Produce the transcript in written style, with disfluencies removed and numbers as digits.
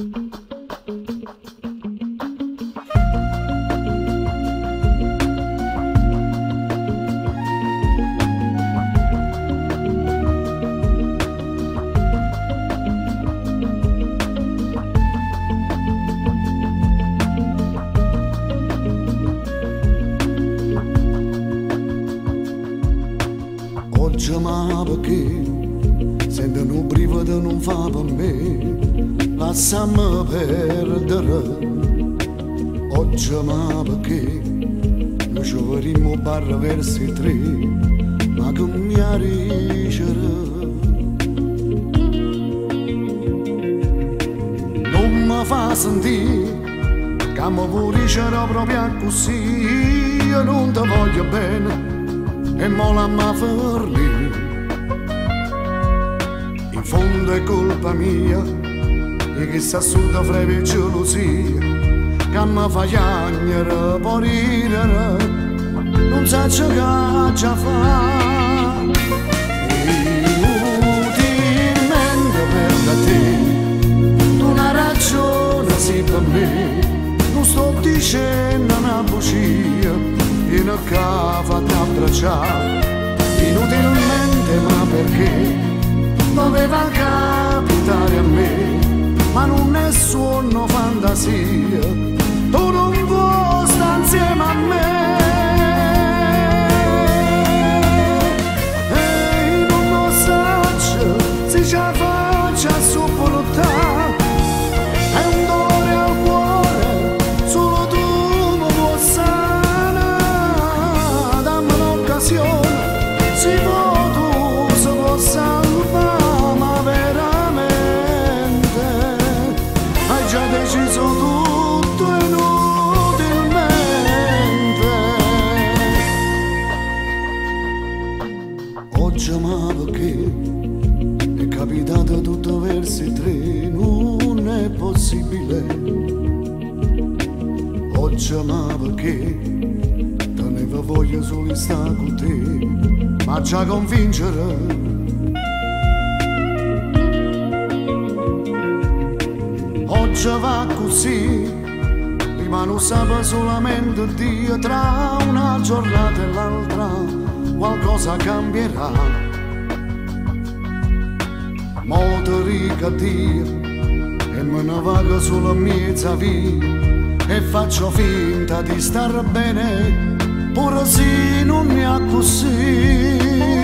Oggi ma perché sento un brivido non fa per me, lasciami perdere. Oggi ma perché noi ci vedremo barra verso i tre, ma che mi arricerà. Non mi fa sentire che mi puliscerò proprio così, io non ti voglio bene e mo la ma fermi. In fondo è colpa mia e che sta assurda freve e gelosia che mi fa piangere, poi ridere, non sa che già fa. Inutilmente per te, tu una ragione sì per me, non sto dicendo una bugia in che fate abbracciare, inutilmente ma perché doveva capitare a me, ma non è suono fantasia, tu non vuoi stare insieme a me. E non lo so se ce la faccio a sopportare, è un dolore al cuore, solo tu mi puoi sanare, dammi un'occasione, si può tu, si può salvare, ma veramente hai già deciso tutto inutilmente. Oggi ma perché è capitato tutto verso i tre, non è possibile. Oggi ma perché teneva voglia solo stare con te, ma già convincere. Oggi va così, rimane sape solamente Dio, tra una giornata e l'altra qualcosa cambierà. Motori Dio e me ne vado sulla mezza via e faccio finta di star bene, pure se non mi è così.